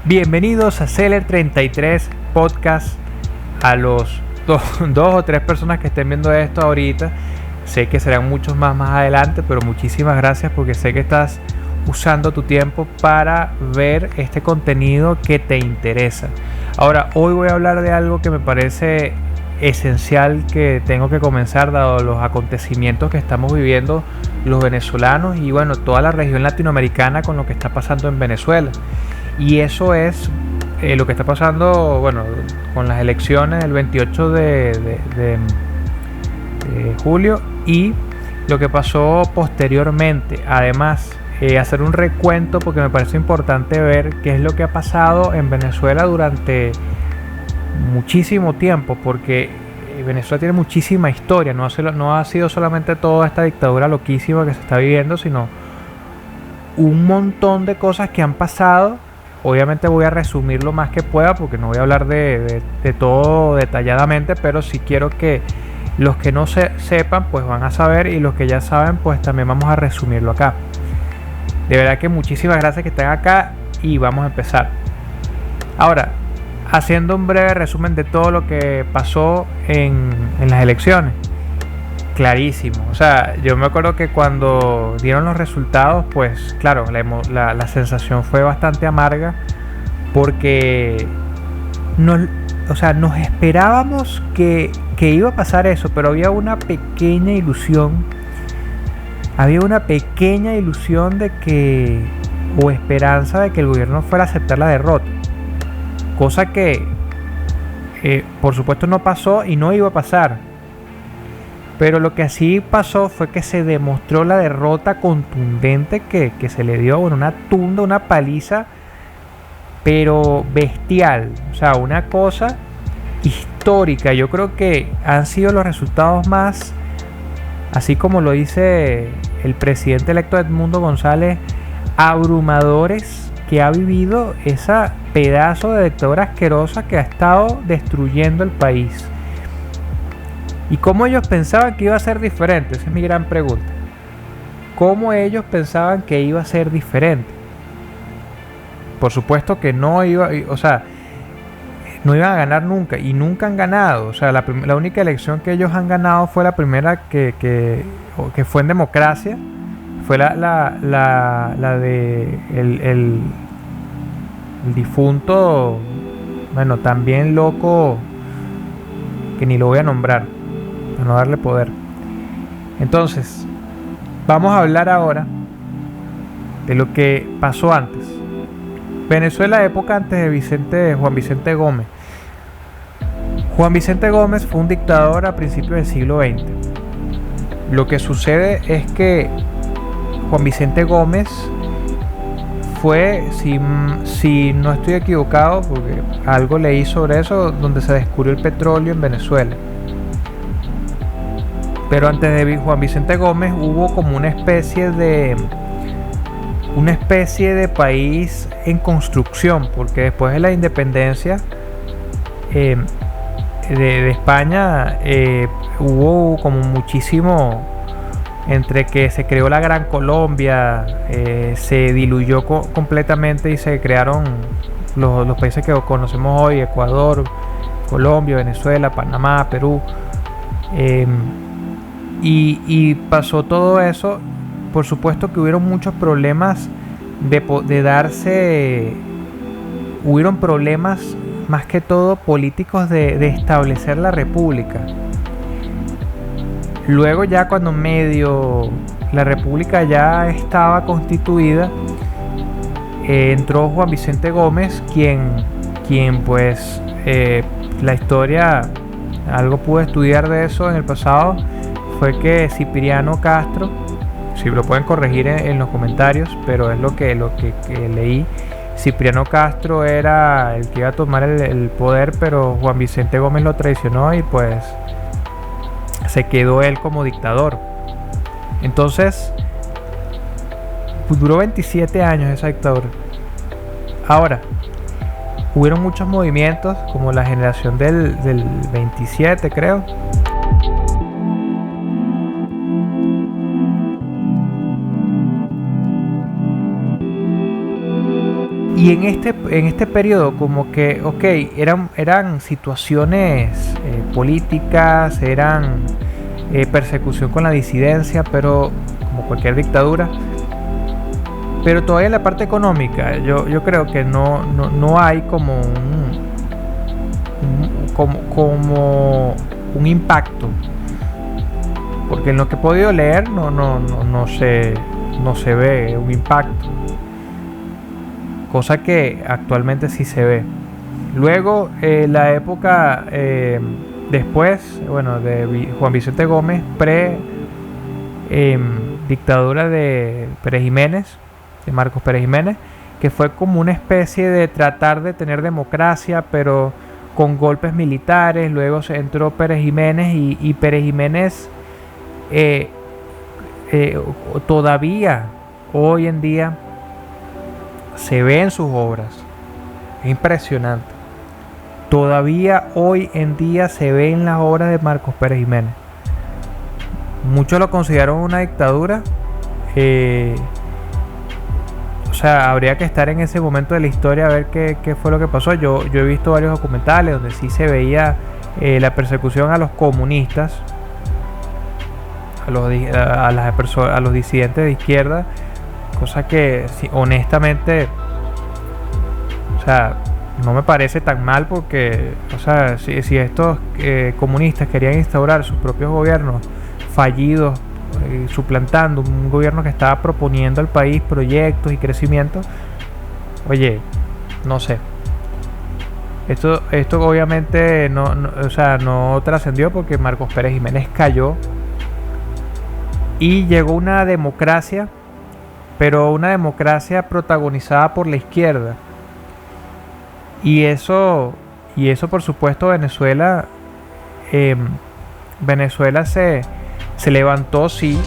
Bienvenidos a Seller 33 Podcast. A los dos o tres personas que estén viendo esto ahorita, sé que serán muchos más adelante, pero muchísimas gracias porque sé que estás usando tu tiempo para ver este contenido que te interesa. Ahora, hoy voy a hablar de algo que me parece esencial que tengo que comenzar dado los acontecimientos que estamos viviendo los venezolanos y bueno, toda la región latinoamericana con lo que está pasando en Venezuela. Y eso es lo que está pasando, bueno, con las elecciones del 28 de julio y lo que pasó posteriormente. Además, hacer un recuento porque me parece importante ver qué es lo que ha pasado en Venezuela durante muchísimo tiempo, porque Venezuela tiene muchísima historia, no ha sido solamente toda esta dictadura loquísima que se está viviendo, sino un montón de cosas que han pasado. Obviamente voy a resumir lo más que pueda porque no voy a hablar de todo detalladamente, pero sí quiero que los que no sepan pues van a saber y los que ya saben pues también vamos a resumirlo acá. De verdad que muchísimas gracias que estén acá y vamos a empezar. Ahora, haciendo un breve resumen de todo lo que pasó en las elecciones. Clarísimo, o sea, yo me acuerdo que cuando dieron los resultados, pues claro, la sensación fue bastante amarga porque nos esperábamos que iba a pasar eso, pero había una pequeña ilusión de que, o esperanza de que el gobierno fuera a aceptar la derrota, cosa que por supuesto no pasó y no iba a pasar. Pero lo que así pasó fue que se demostró la derrota contundente que se le dio, una tunda, una paliza, pero bestial. O sea, una cosa histórica. Yo creo que han sido los resultados más, así como lo dice el presidente electo Edmundo González, abrumadores que ha vivido esa pedazo de dictadura asquerosa que ha estado destruyendo el país. ¿Y cómo ellos pensaban que iba a ser diferente? Esa es mi gran pregunta. ¿Cómo ellos pensaban que iba a ser diferente? Por supuesto que no iban a ganar nunca y nunca han ganado. O sea, la única elección que ellos han ganado fue la primera que fue en democracia. Fue la de el difunto, bueno, también loco, que ni lo voy a nombrar para no darle poder. Entonces, vamos a hablar ahora de lo que pasó antes. Venezuela, época antes de Juan Vicente Gómez. Juan Vicente Gómez fue un dictador a principios del siglo XX. Lo que sucede es que Juan Vicente Gómez fue, si no estoy equivocado, porque algo leí sobre eso, donde se descubrió el petróleo en Venezuela. Pero antes de Juan Vicente Gómez hubo como una especie de país en construcción, porque después de la independencia de España hubo como muchísimo, entre que se creó la Gran Colombia, se diluyó completamente y se crearon los países que conocemos hoy: Ecuador, Colombia, Venezuela, Panamá, Perú. Y pasó todo eso. Por supuesto que hubieron muchos problemas hubieron problemas más que todo políticos de establecer la república. Luego, ya cuando medio la república ya estaba constituida, entró Juan Vicente Gómez, quien pues la historia, algo pude estudiar de eso en el pasado, fue que Cipriano Castro, si lo pueden corregir en los comentarios, pero es lo que leí, Cipriano Castro era el que iba a tomar el poder, pero Juan Vicente Gómez lo traicionó y pues se quedó él como dictador. Entonces duró 27 años esa dictadura. Ahora, hubieron muchos movimientos, como la generación del 27, creo. Y en este periodo como que, ok, eran situaciones políticas, eran persecución con la disidencia, pero como cualquier dictadura. Pero todavía en la parte económica, yo creo que no hay como como un impacto. Porque en lo que he podido leer no se ve un impacto. Cosa que actualmente sí se ve. Luego, la época después, bueno, de Juan Vicente Gómez, dictadura de Pérez Jiménez, de Marcos Pérez Jiménez, que fue como una especie de tratar de tener democracia, pero con golpes militares. Luego se entró Pérez Jiménez y Pérez Jiménez todavía hoy en día se ve en sus obras. Es impresionante. Todavía hoy en día se ve en las obras de Marcos Pérez Jiménez. Muchos lo consideran una dictadura. O sea, habría que estar en ese momento de la historia a ver qué fue lo que pasó. Yo he visto varios documentales donde sí se veía la persecución a los comunistas, a los disidentes de izquierda, cosa que sí, honestamente, o sea, no me parece tan mal, porque, o sea, si estos comunistas querían instaurar sus propios gobiernos fallidos, suplantando un gobierno que estaba proponiendo al país proyectos y crecimiento, oye, no sé. Esto obviamente no trascendió, porque Marcos Pérez Jiménez cayó y llegó una democracia, pero una democracia protagonizada por la izquierda. Y eso por supuesto, Venezuela se levantó, sí.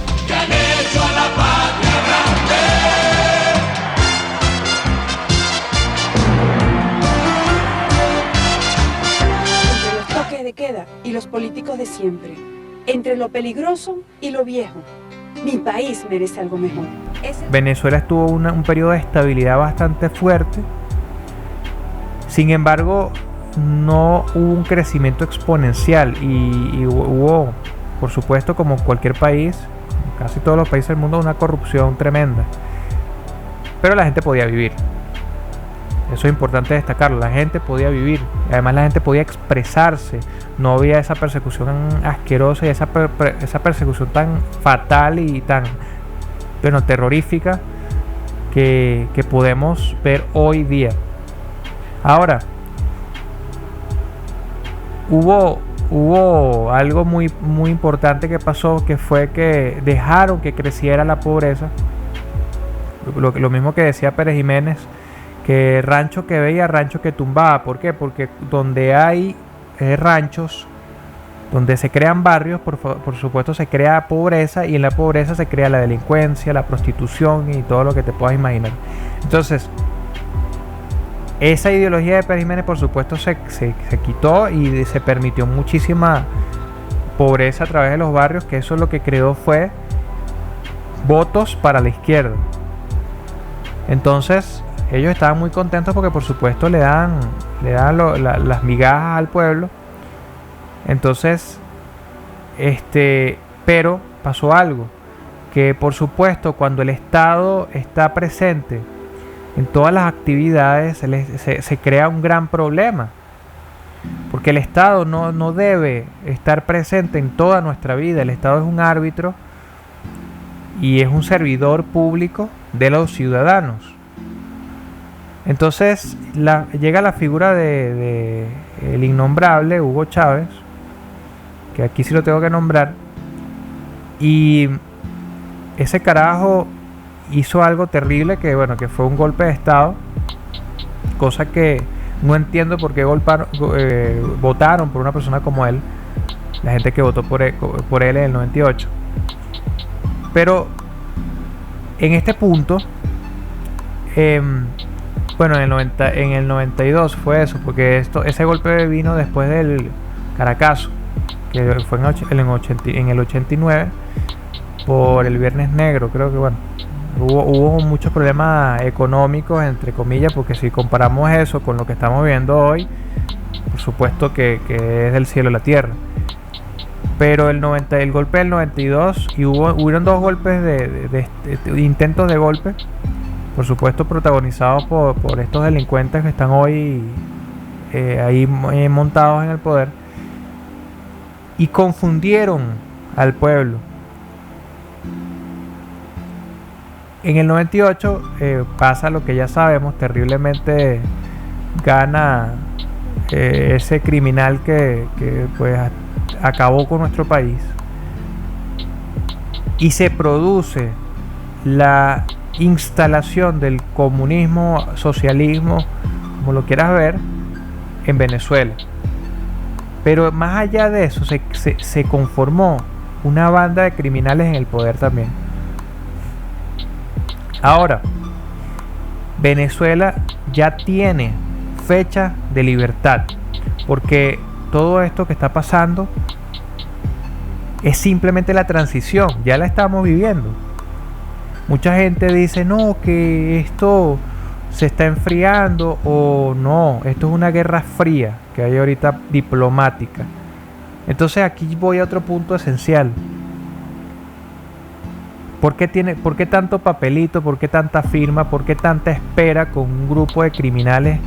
Entre los toques de queda y los políticos de siempre, entre lo peligroso y lo viejo, mi país merece algo mejor. Venezuela estuvo un periodo de estabilidad bastante fuerte. Sin embargo, no hubo un crecimiento exponencial y hubo, por supuesto, como cualquier país, casi todos los países del mundo, una corrupción tremenda. Pero la gente podía vivir. Eso es importante destacarlo. La gente podía vivir. Además, la gente podía expresarse. No había esa persecución asquerosa y esa persecución tan fatal y tan, bueno, terrorífica que podemos ver hoy día. Ahora, hubo algo muy importante que pasó, que fue que dejaron que creciera la pobreza. Lo mismo que decía Pérez Jiménez, que rancho que veía, rancho que tumbaba. ¿Por qué? Porque donde hay ranchos, donde se crean barrios, por supuesto se crea pobreza, y en la pobreza se crea la delincuencia, la prostitución y todo lo que te puedas imaginar. Entonces, esa ideología de Pérez Jiménez, por supuesto, se quitó y se permitió muchísima pobreza a través de los barrios, que eso lo que creó fue votos para la izquierda. Entonces, ellos estaban muy contentos porque, por supuesto, le dan las migajas al pueblo. Entonces, pero pasó algo, que por supuesto, cuando el Estado está presente en todas las actividades, se crea un gran problema, porque el Estado no debe estar presente en toda nuestra vida. El Estado es un árbitro y es un servidor público de los ciudadanos. Entonces llega la figura de el innombrable Hugo Chávez, que aquí sí lo tengo que nombrar, y ese carajo hizo algo terrible, que fue un golpe de Estado, cosa que no entiendo por qué votaron por una persona como él, la gente que votó por él en el 98. Pero en este punto, en el 92 fue eso, porque ese golpe vino después del Caracazo, que fue en el 89, por el Viernes Negro, creo que Hubo muchos problemas económicos, entre comillas, porque si comparamos eso con lo que estamos viendo hoy, por supuesto que es del cielo a la tierra. Pero el golpe del 92, y hubieron dos golpes de intentos de golpe, por supuesto protagonizados por estos delincuentes que están hoy ahí montados en el poder, y confundieron al pueblo. En el 98 pasa lo que ya sabemos, terriblemente gana ese criminal que pues acabó con nuestro país, y se produce la instalación del comunismo, socialismo, como lo quieras ver, en Venezuela. Pero más allá de eso, se conformó una banda de criminales en el poder también. Ahora, Venezuela ya tiene fecha de libertad, porque todo esto que está pasando es simplemente la transición, ya la estamos viviendo. Mucha gente dice, no, que esto se está enfriando, o no, esto es una guerra fría que hay ahorita diplomática. Entonces aquí voy a otro punto esencial. ¿Por qué tanto papelito? ¿Por qué tanta firma? ¿Por qué tanta espera con un grupo de criminales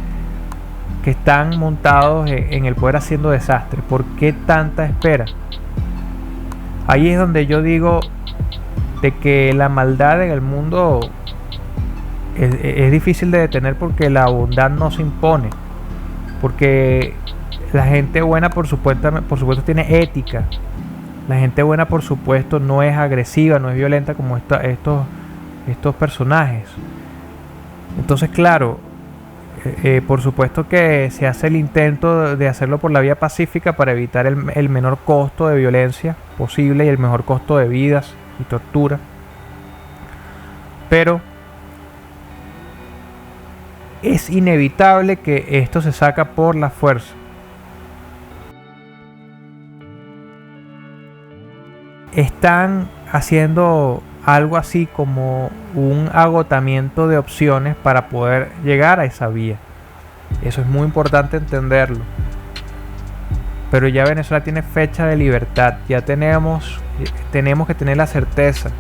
que están montados en el poder haciendo desastre? ¿Por qué tanta espera? Ahí es donde yo digo de que la maldad en el mundo es difícil de detener, porque la bondad no se impone, porque la gente buena por supuesto tiene ética. La gente buena por supuesto no es agresiva, no es violenta como estos personajes. Entonces claro, por supuesto que se hace el intento de hacerlo por la vía pacífica para evitar el menor costo de violencia posible y el mejor costo de vidas y tortura. Pero es inevitable que esto se saca por la fuerza. Están haciendo algo así como un agotamiento de opciones para poder llegar a esa vía. Eso es muy importante entenderlo. Pero ya Venezuela tiene fecha de libertad. Ya tenemos que tener la certeza.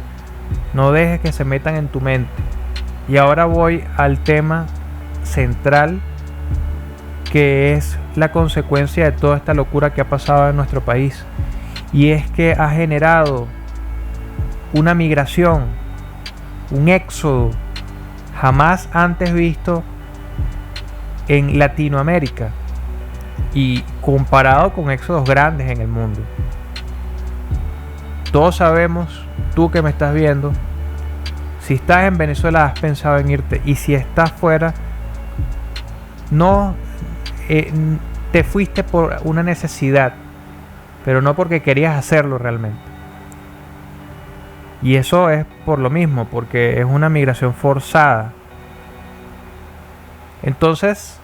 No dejes que se metan en tu mente. Y ahora voy al tema central, que es la consecuencia de toda esta locura que ha pasado en nuestro país. Y es que ha generado una migración, un éxodo jamás antes visto en Latinoamérica, y comparado con éxodos grandes en el mundo. Todos sabemos, tú que me estás viendo, si estás en Venezuela has pensado en irte, y si estás fuera, no te fuiste por una necesidad, pero no porque querías hacerlo realmente. Y eso es por lo mismo, porque es una migración forzada. Entonces,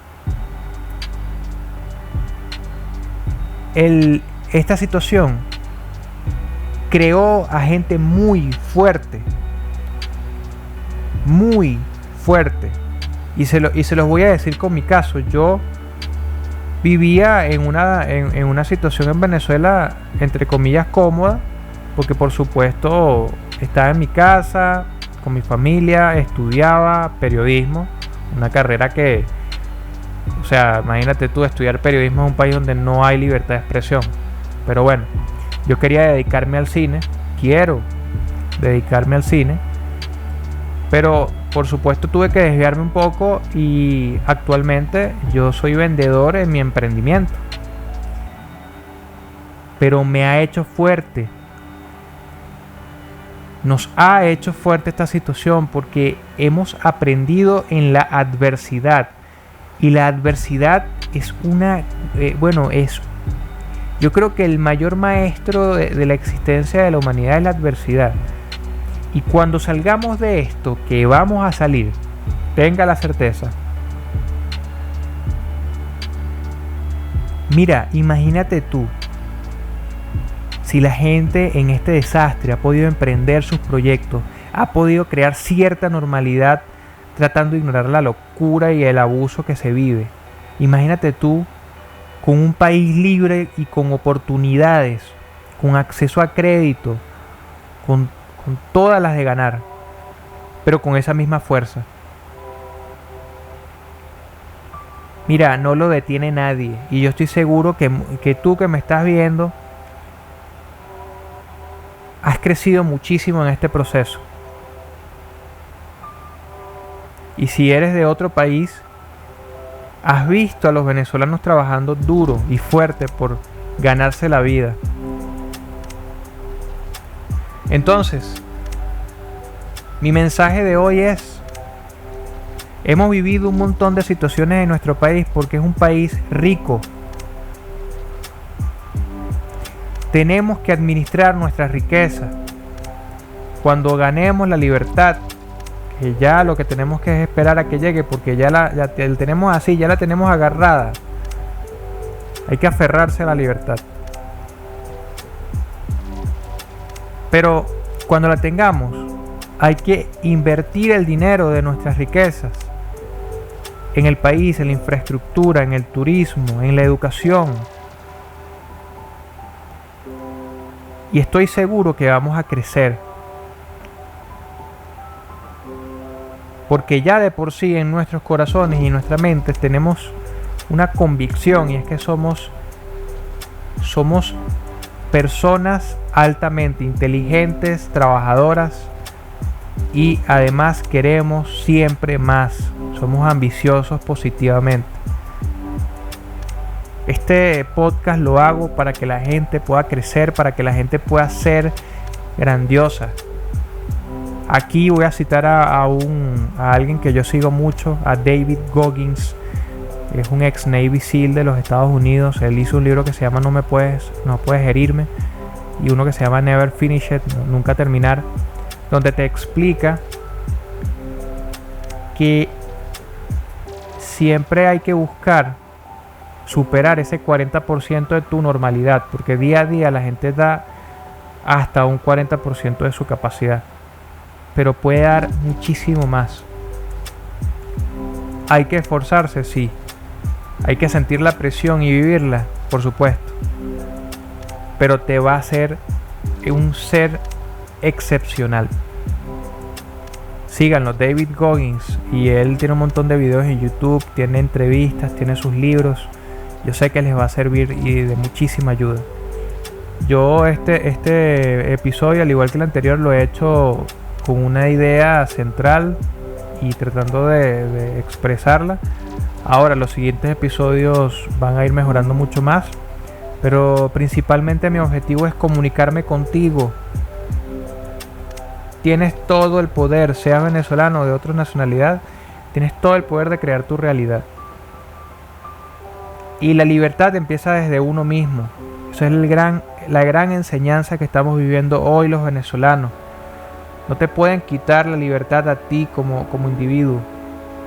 esta situación creó a gente muy fuerte. Muy fuerte. Y se los voy a decir con mi caso. Yo vivía en una situación en Venezuela, entre comillas, cómoda, porque por supuesto estaba en mi casa, con mi familia, estudiaba periodismo, una carrera que, o sea, imagínate tú, estudiar periodismo en un país donde no hay libertad de expresión. Pero bueno, yo quería dedicarme al cine, quiero dedicarme al cine, pero por supuesto tuve que desviarme un poco, y actualmente yo soy vendedor en mi emprendimiento. Pero me ha hecho fuerte. Nos ha hecho fuerte esta situación, porque hemos aprendido en la adversidad. Y la adversidad es yo creo que el mayor maestro de la existencia de la humanidad es la adversidad. Y cuando salgamos de esto, que vamos a salir, tenga la certeza. Mira, imagínate tú, si la gente en este desastre ha podido emprender sus proyectos, ha podido crear cierta normalidad tratando de ignorar la locura y el abuso que se vive. Imagínate tú con un país libre y con oportunidades, con acceso a crédito, con todas las de ganar, pero con esa misma fuerza. Mira, no lo detiene nadie, y yo estoy seguro que tú que me estás viendo has crecido muchísimo en este proceso. Y si eres de otro país, has visto a los venezolanos trabajando duro y fuerte por ganarse la vida. Entonces, mi mensaje de hoy es: hemos vivido un montón de situaciones en nuestro país porque es un país rico. Tenemos que administrar nuestra riqueza. Cuando ganemos la libertad, que ya lo que tenemos que es esperar a que llegue, porque ya la tenemos así, ya la tenemos agarrada. Hay que aferrarse a la libertad. Pero cuando la tengamos, hay que invertir el dinero de nuestras riquezas en el país, en la infraestructura, en el turismo, en la educación. Y estoy seguro que vamos a crecer. Porque ya de por sí en nuestros corazones y en nuestra mente tenemos una convicción, y es que somos personas altamente inteligentes, trabajadoras, y además queremos siempre más. Somos ambiciosos positivamente. Este podcast lo hago para que la gente pueda crecer, para que la gente pueda ser grandiosa. Aquí voy a citar a alguien que yo sigo mucho, a David Goggins. Es un ex Navy SEAL de los Estados Unidos. Él hizo un libro que se llama No puedes herirme, y uno que se llama Never Finish It, nunca terminar, donde te explica que siempre hay que buscar superar ese 40% de tu normalidad, porque día a día la gente da hasta un 40% de su capacidad, pero puede dar muchísimo más. Hay que esforzarse, sí. Hay que sentir la presión y vivirla, por supuesto, pero te va a hacer un ser excepcional. Síganlo, David Goggins, y él tiene un montón de videos en YouTube, tiene entrevistas, tiene sus libros. Yo sé que les va a servir y de muchísima ayuda. Yo este episodio, al igual que el anterior, lo he hecho con una idea central y tratando de expresarla. Ahora los siguientes episodios van a ir mejorando mucho más, pero principalmente mi objetivo es comunicarme contigo. Tienes todo el poder, seas venezolano o de otra nacionalidad, tienes todo el poder de crear tu realidad. Y la libertad empieza desde uno mismo. Esa es la gran enseñanza que estamos viviendo hoy los venezolanos. No te pueden quitar la libertad a ti como individuo,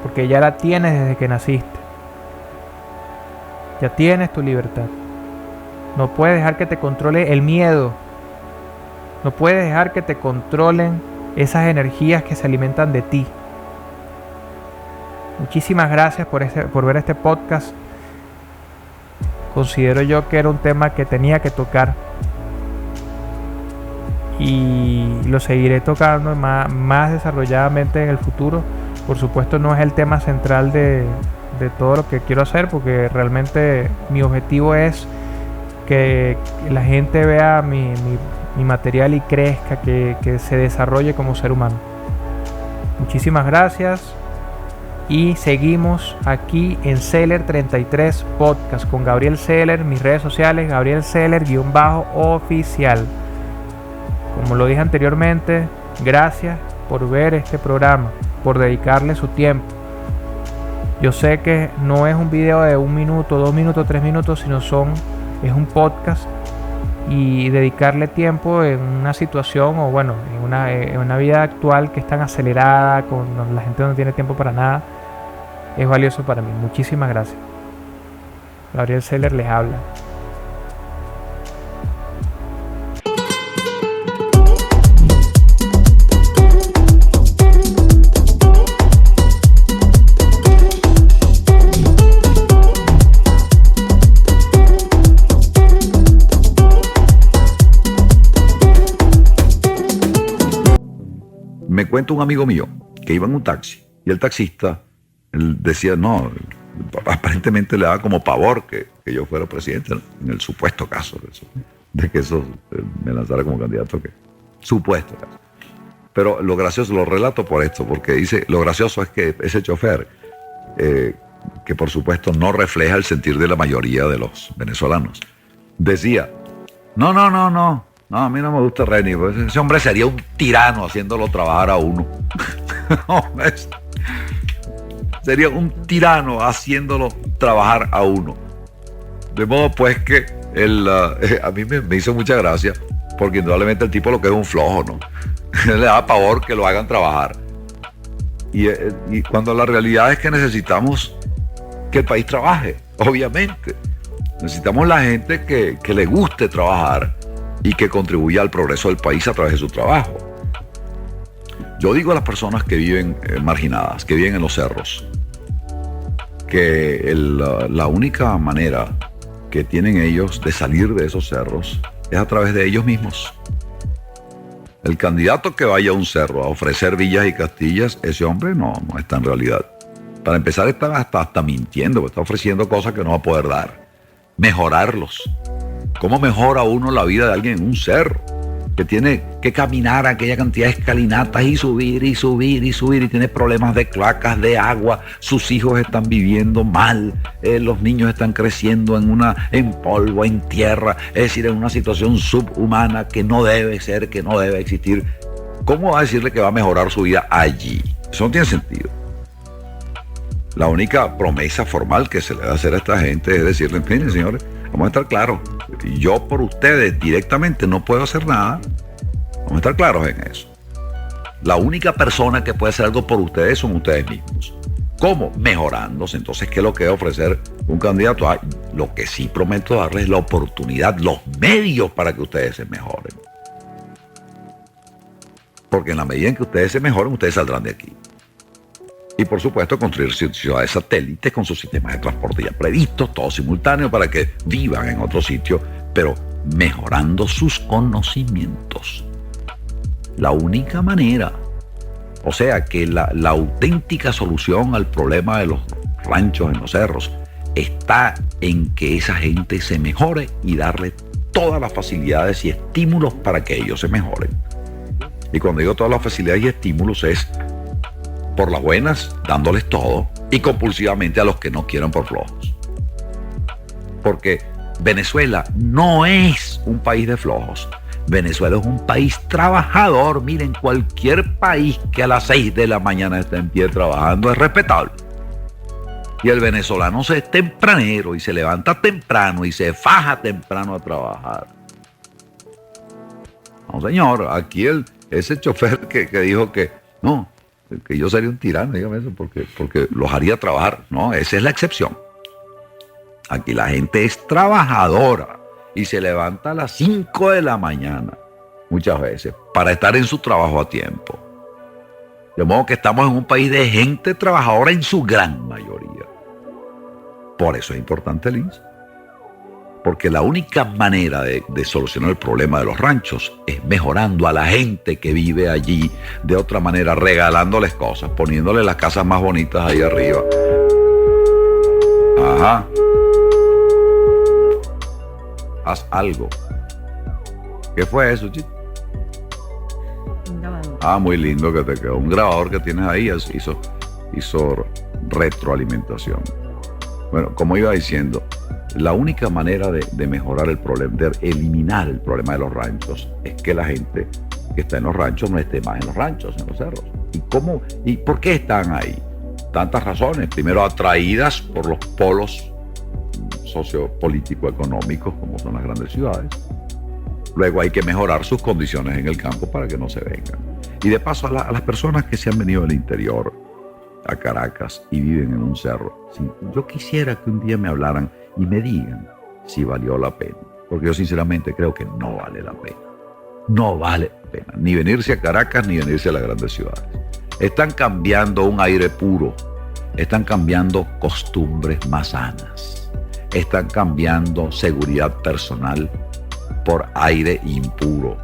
porque ya la tienes desde que naciste. Ya tienes tu libertad. No puedes dejar que te controle el miedo. No puedes dejar que te controlen esas energías que se alimentan de ti. Muchísimas gracias por ver este podcast. Considero yo que era un tema que tenía que tocar, y lo seguiré tocando más desarrolladamente en el futuro. Por supuesto, no es el tema central de todo lo que quiero hacer, porque realmente mi objetivo es que la gente vea mi material y crezca, que se desarrolle como ser humano. Muchísimas gracias. Y seguimos aquí en Seller 33 Podcast con Gabriel Seller. Mis redes sociales, Gabriel Seller_oficial. Como lo dije anteriormente, gracias por ver este programa, por dedicarle su tiempo. Yo sé que no es un video de 1 minuto, 2 minutos, 3 minutos, sino es un podcast, y dedicarle tiempo en una situación, o bueno, en una vida actual que es tan acelerada, con la gente no tiene tiempo para nada, es valioso para mí. Muchísimas gracias. Gabriel Seller les habla. cuento un amigo mío que iba en un taxi y el taxista él decía, no, aparentemente le daba como pavor que yo fuera presidente, en el supuesto caso de que eso me lanzara como candidato, que supuesto caso. Pero lo gracioso, lo relato por esto, porque dice, lo gracioso es que ese chofer, que por supuesto no refleja el sentir de la mayoría de los venezolanos, decía, no, a mí no me gusta Reni, pues ese hombre sería un tirano haciéndolo trabajar a uno. Sería un tirano haciéndolo trabajar a uno. De modo pues que a mí me hizo mucha gracia, porque indudablemente el tipo lo que es un flojo, ¿no? Le da pavor que lo hagan trabajar. Y cuando la realidad es que necesitamos que el país trabaje, obviamente. Necesitamos la gente que le guste trabajar y que contribuya al progreso del país a través de su trabajo. Yo digo a las personas que viven marginadas, que viven en los cerros, que la única manera que tienen ellos de salir de esos cerros es a través de ellos mismos. El candidato que vaya a un cerro a ofrecer villas y castillas, ese hombre no está en realidad. Para empezar, está hasta mintiendo, porque está ofreciendo cosas que no va a poder dar. Mejorarlos. ¿Cómo mejora uno la vida de alguien en un cerro? Que tiene que caminar aquella cantidad de escalinatas y subir y subir y subir, y tiene problemas de cloacas, de agua, sus hijos están viviendo mal, los niños están creciendo en polvo, en tierra, es decir, en una situación subhumana que no debe ser, que no debe existir. ¿Cómo va a decirle que va a mejorar su vida allí? Eso no tiene sentido. La única promesa formal que se le va a hacer a esta gente es decirle, miren señores, vamos a estar claros, yo por ustedes directamente no puedo hacer nada. Vamos a estar claros en eso. La única persona que puede hacer algo por ustedes son ustedes mismos. ¿Cómo? Mejorándose. Entonces, ¿qué es lo que debe ofrecer un candidato? Lo que sí prometo darles es la oportunidad, los medios para que ustedes se mejoren. Porque en la medida en que ustedes se mejoren, ustedes saldrán de aquí. Y por supuesto construir ciudades satélites con sus sistemas de transporte ya previstos, todos simultáneos, para que vivan en otro sitio, pero mejorando sus conocimientos. La única manera, o sea que la auténtica solución al problema de los ranchos en los cerros está en que esa gente se mejore y darle todas las facilidades y estímulos para que ellos se mejoren. Y cuando digo todas las facilidades y estímulos es por las buenas, dándoles todo, y compulsivamente a los que no quieran por flojos. Porque Venezuela no es un país de flojos. Venezuela es un país trabajador. Miren, cualquier país que a las 6 de la mañana esté en pie trabajando es respetable. Y el venezolano es tempranero y se levanta temprano y se faja temprano a trabajar. No, señor, aquí ese chofer que dijo que no, que yo sería un tirano, dígame eso, porque los haría trabajar. No, esa es la excepción. Aquí la gente es trabajadora y se levanta a las 5 de la mañana, muchas veces, para estar en su trabajo a tiempo. De modo que estamos en un país de gente trabajadora en su gran mayoría. Por eso es importante el INSS. Porque la única manera de solucionar el problema de los ranchos es mejorando a la gente que vive allí, de otra manera, regalándoles cosas, poniéndoles las casas más bonitas ahí arriba. Ajá. Haz algo. ¿Qué fue eso, chico? Un grabador. Ah, muy lindo que te quedó. Un grabador que tienes ahí hizo retroalimentación. Bueno, como iba diciendo, la única manera de mejorar el problema, de eliminar el problema de los ranchos, es que la gente que está en los ranchos no esté más en los ranchos, en los cerros. ¿Y cómo? ¿Y por qué están ahí? Tantas razones. Primero, atraídas por los polos sociopolítico-económicos, como son las grandes ciudades. Luego hay que mejorar sus condiciones en el campo para que no se vengan. Y de paso, a las personas que se han venido del interior a Caracas y viven en un cerro, sí, yo quisiera que un día me hablaran y me digan si valió la pena, porque yo sinceramente creo que no vale la pena. No vale la pena, ni venirse a Caracas ni venirse a las grandes ciudades. Están cambiando un aire puro, están cambiando costumbres más sanas, están cambiando seguridad personal por aire impuro,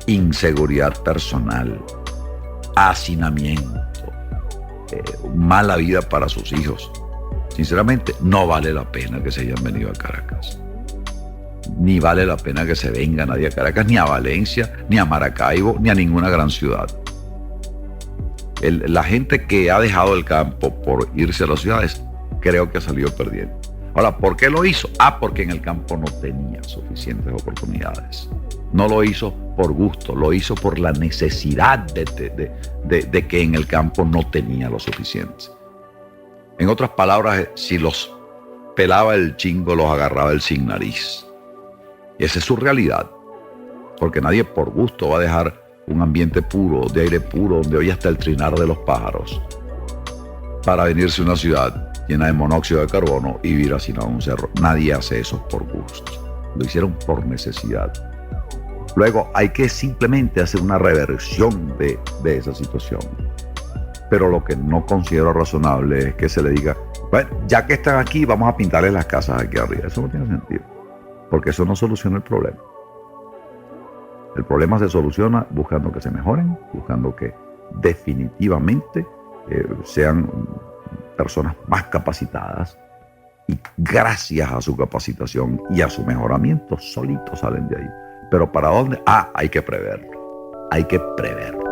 inseguridad personal, hacinamiento, mala vida para sus hijos. Sinceramente, no vale la pena que se hayan venido a Caracas. Ni vale la pena que se venga nadie a Caracas, ni a Valencia, ni a Maracaibo, ni a ninguna gran ciudad. La gente que ha dejado el campo por irse a las ciudades, creo que ha salido perdiendo. Ahora, ¿por qué lo hizo? Porque en el campo no tenía suficientes oportunidades. No lo hizo por gusto, lo hizo por la necesidad de que en el campo no tenía lo suficiente. En otras palabras, si los pelaba el chingo, los agarraba el sin nariz. Y esa es su realidad. Porque nadie por gusto va a dejar un ambiente puro, de aire puro, donde oye hasta el trinar de los pájaros, para venirse a una ciudad llena de monóxido de carbono y vivir hacinado en un cerro. Nadie hace eso por gusto. Lo hicieron por necesidad. Luego hay que simplemente hacer una reversión de esa situación. Pero lo que no considero razonable es que se le diga, bueno, ya que están aquí, vamos a pintarles las casas aquí arriba. Eso no tiene sentido, porque eso no soluciona el problema. El problema se soluciona buscando que se mejoren, buscando que definitivamente sean personas más capacitadas, y gracias a su capacitación y a su mejoramiento solitos salen de ahí. Pero ¿para dónde? Hay que preverlo. Hay que preverlo.